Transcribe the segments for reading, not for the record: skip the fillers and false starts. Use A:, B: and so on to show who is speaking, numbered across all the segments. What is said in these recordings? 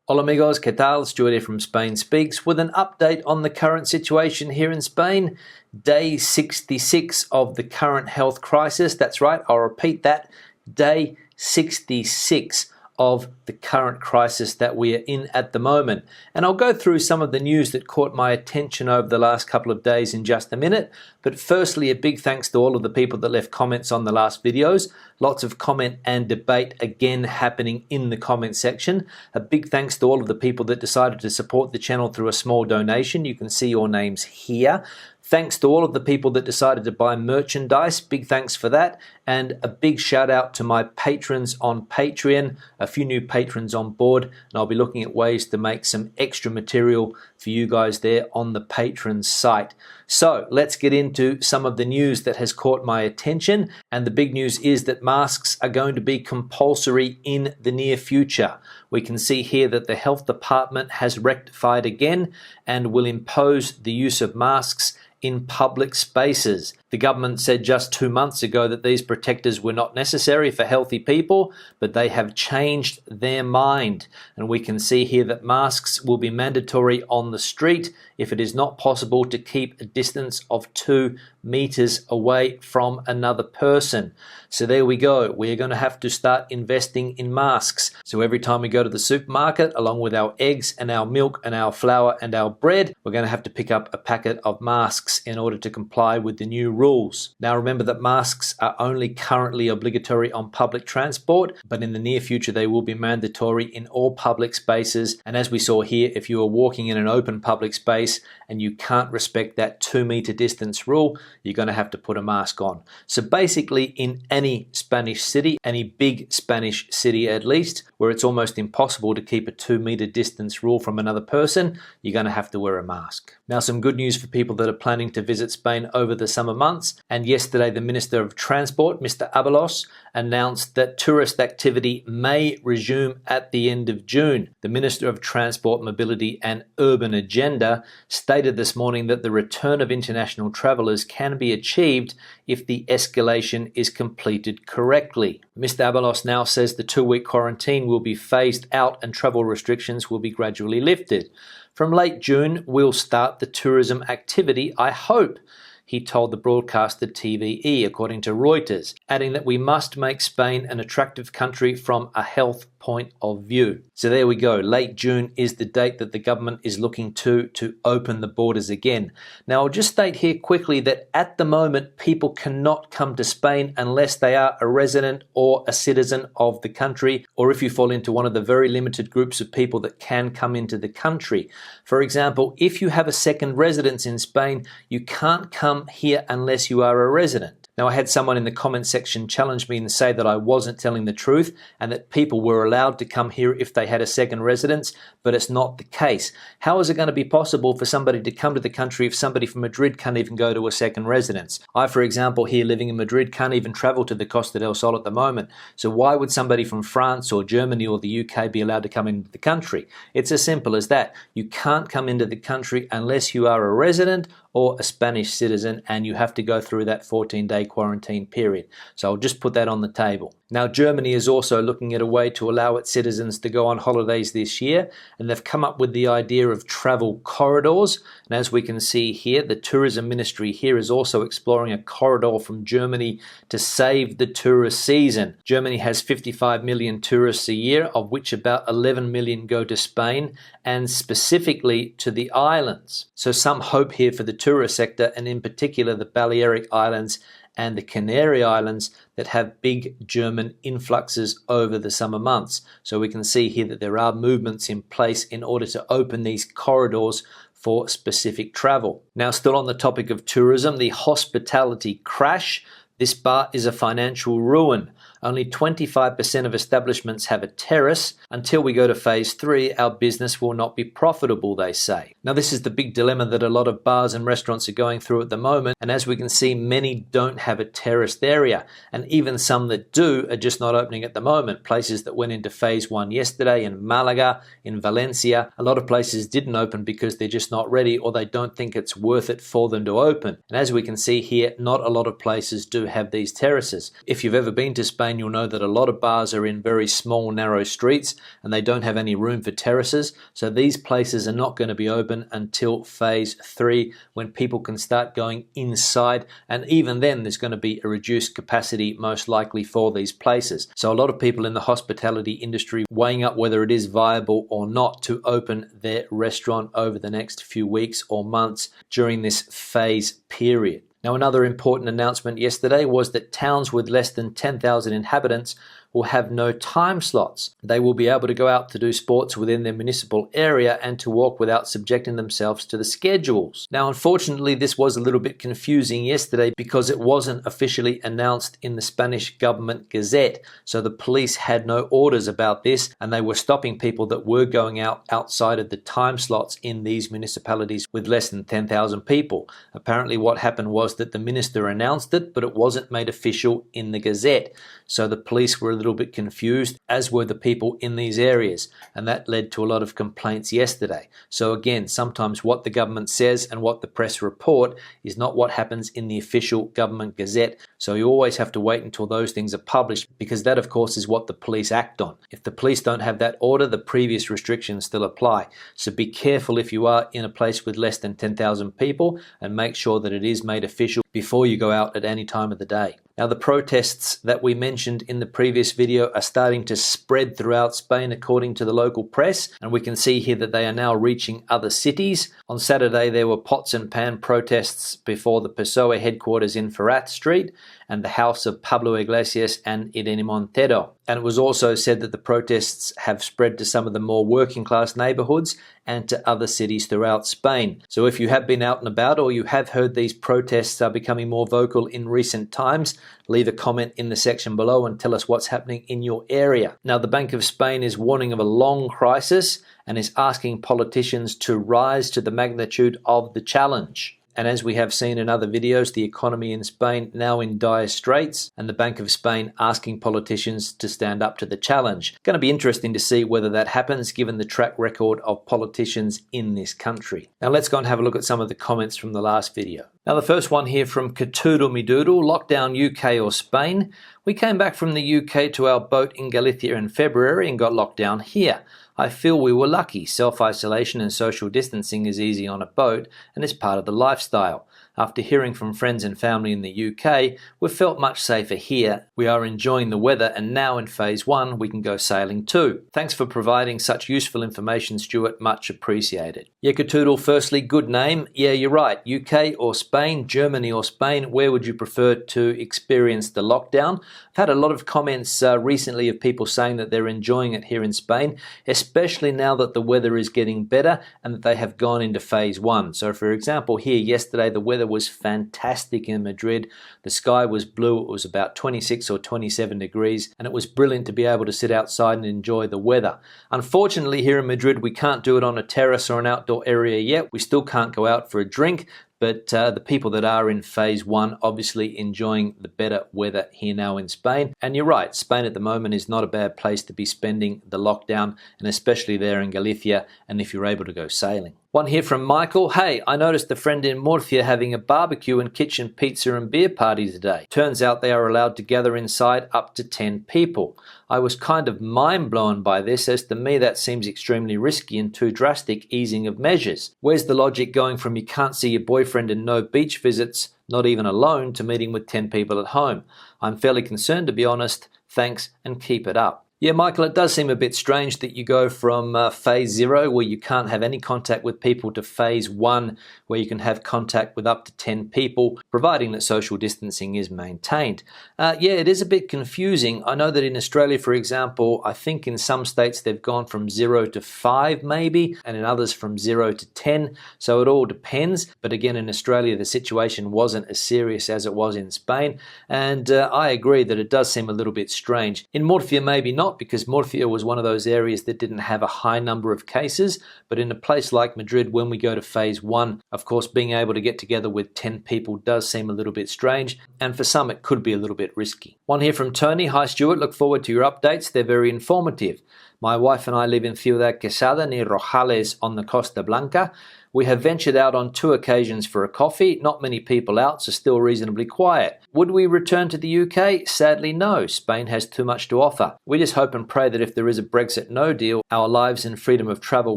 A: Hola amigos, ¿qué tal? Stuart here from Spain Speaks with an update on the current situation here in Spain. Day 66 of the current health crisis. That's right, I'll repeat that. Day 66 of the current crisis that we are in at the moment. And I'll go through some of the news that caught my attention over the last couple of days in just a minute. But firstly, a big thanks to all of the people that left comments on the last videos. Lots of comment and debate again happening in the comment section. A big thanks to all of the people that decided to support the channel through a small donation. You can see your names here. Thanks to all of the people that decided to buy merchandise. Big thanks for that. And a big shout out to my patrons on Patreon. A few new patrons on board. And I'll be looking at ways to make some extra material for you guys there on the patrons site. So let's get into some of the news that has caught my attention. And the big news is that masks are going to be compulsory in the near future. We can see here that the health department has rectified again and will impose the use of masks in public spaces. The government said just 2 months ago that these protectors were not necessary for healthy people, but they have changed their mind. And we can see here that masks will be mandatory on the street if it is not possible to keep a distance of 2 meters away from another person. So there we go. We're going to have to start investing in masks. So every time we go to the supermarket, along with our eggs and our milk and our flour and our bread, we're going to have to pick up a packet of masks in order to comply with the new rules. Now remember that masks are only currently obligatory on public transport, but in the near future they will be mandatory in all public spaces. And as we saw here, if you are walking in an open public space and you can't respect that 2 meter distance rule, you're going to have to put a mask on. So basically in any Spanish city, any big Spanish city at least, where it's almost impossible to keep a 2 meter distance rule from another person, you're going to have to wear a mask. Now some good news for people that are planning to visit Spain over the summer months. And yesterday the Minister of Transport, Mr. Ábalos, announced that tourist activity may resume at the end of June. The Minister of Transport, Mobility and Urban Agenda stated this morning that the return of international travellers can be achieved if the escalation is completed correctly. Mr. Ábalos now says the 2-week quarantine will be phased out and travel restrictions will be gradually lifted. From late June, we'll start the tourism activity, I hope, he told the broadcaster TVE, according to Reuters, adding that we must make Spain an attractive country from a health point of view. So there we go. Late June is the date that the government is looking to open the borders again. Now I'll just state here quickly that at the moment people cannot come to Spain unless they are a resident or a citizen of the country, or if you fall into one of the very limited groups of people that can come into the country. For example, if you have a second residence in Spain, you can't come here unless you are a resident. Now, I had someone in the comment section challenge me and say that I wasn't telling the truth and that people were allowed to come here if they had a second residence, but it's not the case. How is it going to be possible for somebody to come to the country if somebody from Madrid can't even go to a second residence? I, for example, here living in Madrid, can't even travel to the Costa del Sol at the moment. So why would somebody from France or Germany or the UK be allowed to come into the country? It's as simple as that. You can't come into the country unless you are a resident or a Spanish citizen, and you have to go through that 14-day quarantine period. So I'll just put that on the table. Now, Germany is also looking at a way to allow its citizens to go on holidays this year, and they've come up with the idea of travel corridors. And as we can see here, the tourism ministry here is also exploring a corridor from Germany to save the tourist season. Germany has 55 million tourists a year, of which about 11 million go to Spain and specifically to the islands. So some hope here for the tourist sector, and in particular the Balearic Islands and the Canary Islands that have big German influxes over the summer months. So we can see here that there are movements in place in order to open these corridors for specific travel. Now, still on the topic of tourism, the hospitality crash. This bar is a financial ruin. Only 25% of establishments have a terrace. Until we go to phase 3, our business will not be profitable, they say. Now, this is the big dilemma that a lot of bars and restaurants are going through at the moment. And as we can see, many don't have a terraced area. And even some that do are just not opening at the moment. Places that went into phase 1 yesterday in Malaga, in Valencia, a lot of places didn't open because they're just not ready, or they don't think it's worth it for them to open. And as we can see here, not a lot of places do have these terraces. If you've ever been to Spain, Spain, you'll know that a lot of bars are in very small, narrow streets and they don't have any room for terraces. So these places are not going to be open until phase 3, when people can start going inside. And even then, there's going to be a reduced capacity most likely for these places. So a lot of people in the hospitality industry weighing up whether it is viable or not to open their restaurant over the next few weeks or months during this phase period. Now, another important announcement yesterday was that towns with less than 10,000 inhabitants will have no time slots. They will be able to go out to do sports within their municipal area and to walk without subjecting themselves to the schedules. Now, unfortunately, this was a little bit confusing yesterday because it wasn't officially announced in the Spanish government gazette. So the police had no orders about this, and they were stopping people that were going out outside of the time slots in these municipalities with less than 10,000 people. Apparently what happened was that the minister announced it, but it wasn't made official in the gazette. So the police were a little bit confused, as were the people in these areas, and that led to a lot of complaints yesterday. So again, sometimes what the government says and what the press report is not what happens in the official government gazette. So you always have to wait until those things are published, because that of course is what the police act on. If the police don't have that order, the previous restrictions still apply. So be careful if you are in a place with less than 10,000 people, and make sure that it is made official before you go out at any time of the day. Now, the protests that we mentioned in the previous video are starting to spread throughout Spain according to the local press, and we can see here that they are now reaching other cities. On Saturday, there were pots and pan protests before the PSOE headquarters in Ferrat Street and the house of Pablo Iglesias and Irene Montero. And it was also said that the protests have spread to some of the more working class neighborhoods and to other cities throughout Spain. So if you have been out and about, or you have heard these protests are becoming more vocal in recent times, leave a comment in the section below and tell us what's happening in your area. Now, the Bank of Spain is warning of a long crisis and is asking politicians to rise to the magnitude of the challenge. And as we have seen in other videos, the economy in Spain now in dire straits, and the Bank of Spain asking politicians to stand up to the challenge. Going to be interesting to see whether that happens, given the track record of politicians in this country. Now let's go and have a look at some of the comments from the last video. Now the first one here from Katoodle Me Doodle, lockdown UK or Spain? We came back from the UK to our boat in Galicia in February and got locked down here. I feel we were lucky. Self-isolation and social distancing is easy on a boat and is part of the lifestyle. After hearing from friends and family in the UK, we've felt much safer here. We are enjoying the weather, and now in phase 1 we can go sailing too. Thanks for providing such useful information, Stuart, much appreciated. Yekatoodle, firstly, good name. Yeah, you're right. UK or Spain, Germany or Spain, where would you prefer to experience the lockdown? I've had a lot of comments recently of people saying that they're enjoying it here in Spain, especially now that the weather is getting better and that they have gone into phase 1. So for example, here yesterday the weather was fantastic in Madrid. The sky was blue. It was about 26 or 27 degrees, and it was brilliant to be able to sit outside and enjoy the weather. Unfortunately, here in Madrid, we can't do it on a terrace or an outdoor area yet. We still can't go out for a drink, but the people that are in phase 1 obviously enjoying the better weather here now in Spain. And you're right, Spain at the moment is not a bad place to be spending the lockdown, and especially there in Galicia, and if you're able to go sailing. One here from Michael. Hey, I noticed a friend in Murcia having a barbecue and kitchen pizza and beer party today. Turns out they are allowed to gather inside up to 10 people. I was kind of mind blown by this, as to me that seems extremely risky and too drastic easing of measures. Where's the logic going from you can't see your boyfriend and no beach visits, not even alone, to meeting with 10 people at home? I'm fairly concerned, to be honest. Thanks and keep it up. Yeah, Michael, it does seem a bit strange that you go from phase 0, where you can't have any contact with people, to phase 1, where you can have contact with up to 10 people, providing that social distancing is maintained. Yeah, it is a bit confusing. I know that in Australia, for example, I think in some states they've gone from 0 to 5 maybe, and in others from 0 to 10. So it all depends. But again, in Australia, the situation wasn't as serious as it was in Spain. And I agree that it does seem a little bit strange. In Murcia, maybe not, because Murcia was one of those areas that didn't have a high number of cases. But in a place like Madrid, when we go to phase 1, of course, being able to get together with 10 people does seem a little bit strange, and for some it could be a little bit risky. One here from Tony. Hi Stuart, look forward to your updates. They're very informative. My wife and I live in Ciudad Quesada near Rojales on the Costa Blanca. We have ventured out on 2 occasions for a coffee. Not many people out, so still reasonably quiet. Would we return to the UK? Sadly, no. Spain has too much to offer. We just hope and pray that if there is a Brexit no deal, our lives and freedom of travel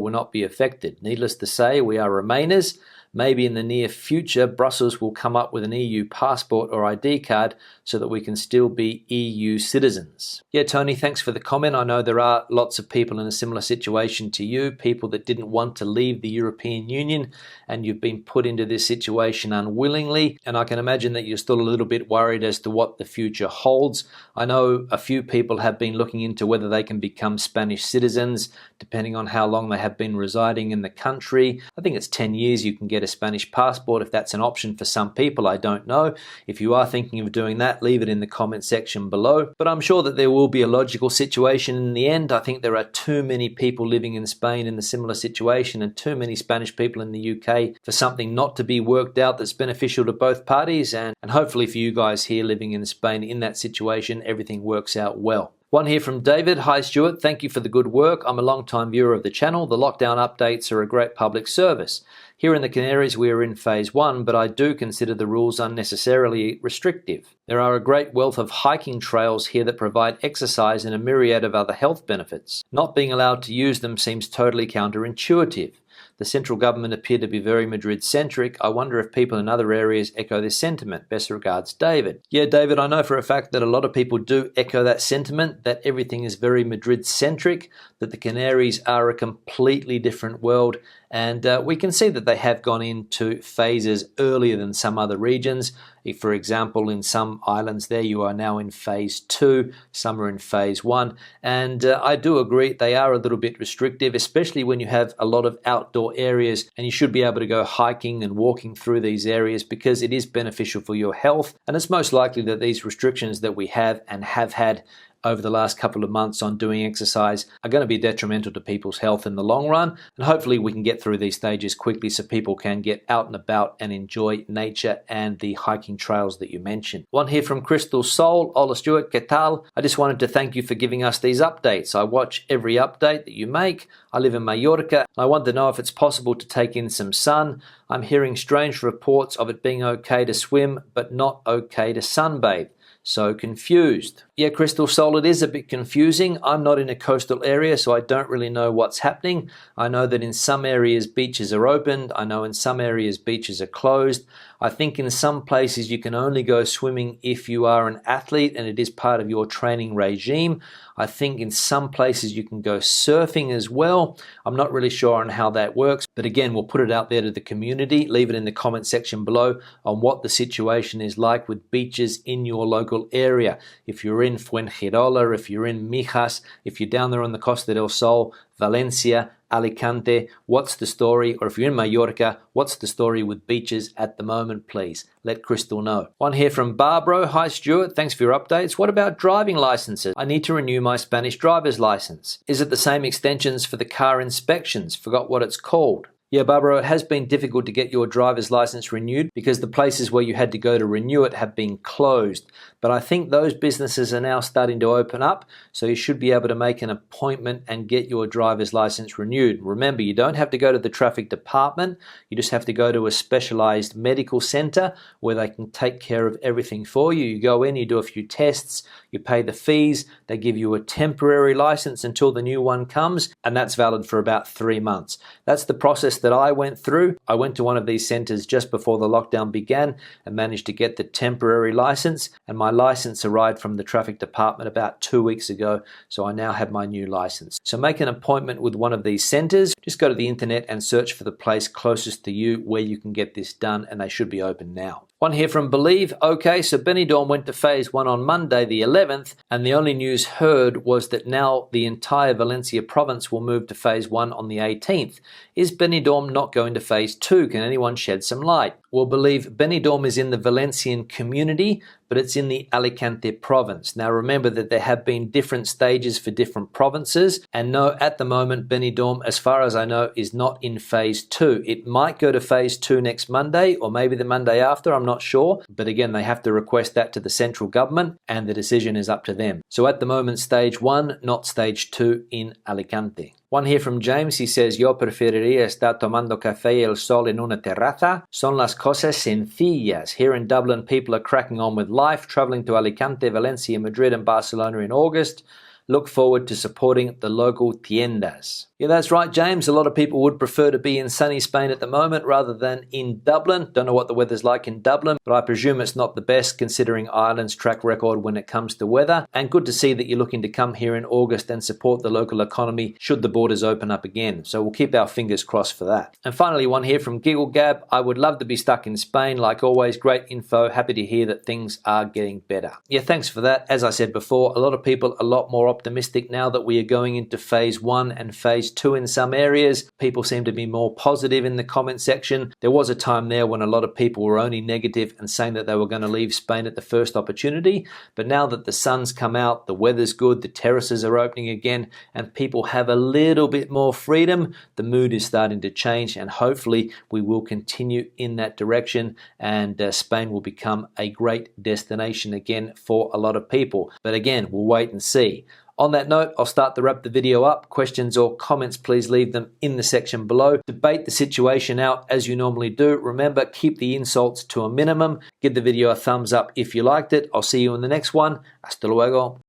A: will not be affected. Needless to say, we are Remainers. Maybe in the near future, Brussels will come up with an EU passport or ID card so that we can still be EU citizens. Yeah, Tony, thanks for the comment. I know there are lots of people in a similar situation to you, people that didn't want to leave the European Union, and you've been put into this situation unwillingly. And I can imagine that you're still a little bit worried as to what the future holds. I know a few people have been looking into whether they can become Spanish citizens, depending on how long they have been residing in the country. I think it's 10 years you can get a Spanish passport if that's an option for some people. I don't know. If you are thinking of doing that, leave it in the comment section below. But I'm sure that there will be a logical situation in the end. I think there are too many people living in Spain in a similar situation and too many Spanish people in the UK for something not to be worked out that's beneficial to both parties. And hopefully for you guys here living in Spain in that situation, everything works out well. One here from David. Hi Stuart, thank you for the good work. I'm a long-time viewer of the channel. The lockdown updates are a great public service. Here in the Canaries we are in phase 1, but I do consider the rules unnecessarily restrictive. There are a great wealth of hiking trails here that provide exercise and a myriad of other health benefits. Not being allowed to use them seems totally counterintuitive. The central government appear to be very Madrid-centric. I wonder if people in other areas echo this sentiment. Best regards, David. Yeah, David, I know for a fact that a lot of people do echo that sentiment, that everything is very Madrid-centric, that the Canaries are a completely different world, and we can see that they have gone into phases earlier than some other regions. If, for example, in some islands there you are now in phase 2, some are in phase 1, and I do agree they are a little bit restrictive, especially when you have a lot of outdoor areas, and you should be able to go hiking and walking through these areas because it is beneficial for your health. And it's most likely that these restrictions that we have and have had over the last couple of months on doing exercise are going to be detrimental to people's health in the long run, and hopefully we can get through these stages quickly so people can get out and about and enjoy nature and the hiking trails that you mentioned. One here from Crystal Soul. Hola Stuart, ¿qué tal? I just wanted to thank you for giving us these updates. I watch every update that you make. I live in Mallorca. I want to know if it's possible to take in some sun. I'm hearing strange reports of it being okay to swim but not okay to sunbathe. So confused. Yeah, Crystal Soul, it is a bit confusing. I'm not in a coastal area, so I don't really know what's happening. I know that in some areas beaches are opened. I know in some areas beaches are closed. I think in some places you can only go swimming if you are an athlete and it is part of your training regime. I think in some places you can go surfing as well. I'm not really sure on how that works, but again, we'll put it out there to the community. Leave it in the comment section below on what the situation is like with beaches in your local area. If you're in Fuengirola, if you're in Mijas, if you're down there on the Costa del Sol, Valencia, Alicante, what's the story? Or if you're in Mallorca, what's the story with beaches at the moment, please? Let Crystal know. One here from Barbaro. Hi Stuart, thanks for your updates. What about driving licenses? I need to renew my Spanish driver's license. Is it the same extensions for the car inspections? Forgot what it's called. Yeah, Barbara, it has been difficult to get your driver's license renewed because the places where you had to go to renew it have been closed. But I think those businesses are now starting to open up, so you should be able to make an appointment and get your driver's license renewed. Remember, you don't have to go to the traffic department. You just have to go to a specialized medical center where they can take care of everything for you. You go in, you do a few tests, you pay the fees, they give you a temporary license until the new one comes, and that's valid for about 3 months. That's the process that I went through. I went to one of these centers just before the lockdown began and managed to get the temporary license, and my license arrived from the traffic department about 2 weeks ago, so I now have my new license. So make an appointment with one of these centers. Just go to the internet and search for the place closest to you where you can get this done, and they should be open now. One here from Believe. Okay, so Benidorm went to phase 1 on Monday the 11th, and the only news heard was that now the entire Valencia province will move to phase 1 on the 18th. Is Benidorm not going to phase 2? Can anyone shed some light? will believe Benidorm is in the Valencian community, but it's in the Alicante province. Now remember that there have been different stages for different provinces, and no, at the moment Benidorm, as far as I know, is not in phase 2. It might go to phase 2 next Monday, or maybe the Monday after, I'm not sure, but again they have to request that to the central government and the decision is up to them. So at the moment stage 1, not stage 2 in Alicante. One here from James, he says, Yo preferiría estar tomando café y el sol en una terraza. Son las cosas sencillas. Here in Dublin, people are cracking on with life, traveling to Alicante, Valencia, Madrid and Barcelona in August. Look forward to supporting the local tiendas. Yeah, that's right, James. A lot of people would prefer to be in sunny Spain at the moment rather than in Dublin. Don't know what the weather's like in Dublin, but I presume it's not the best considering Ireland's track record when it comes to weather. And good to see that you're looking to come here in August and support the local economy should the borders open up again. So we'll keep our fingers crossed for that. And finally, one here from Giggle Gab. I would love to be stuck in Spain. Like always, great info. Happy to hear that things are getting better. Yeah, thanks for that. As I said before, a lot of people a lot more optimistic now that we are going into phase 1 and phase 2 in some areas. People seem to be more positive in the comment section. There was a time there when a lot of people were only negative and saying that they were going to leave Spain at the first opportunity. But now that the sun's come out, the weather's good, the terraces are opening again, and people have a little bit more freedom, the mood is starting to change, and hopefully we will continue in that direction, and Spain will become a great destination again for a lot of people. But again, we'll wait and see. On that note, I'll start to wrap the video up. Questions or comments, please leave them in the section below. Debate the situation out as you normally do. Remember, keep the insults to a minimum. Give the video a thumbs up if you liked it. I'll see you in the next one. Hasta luego.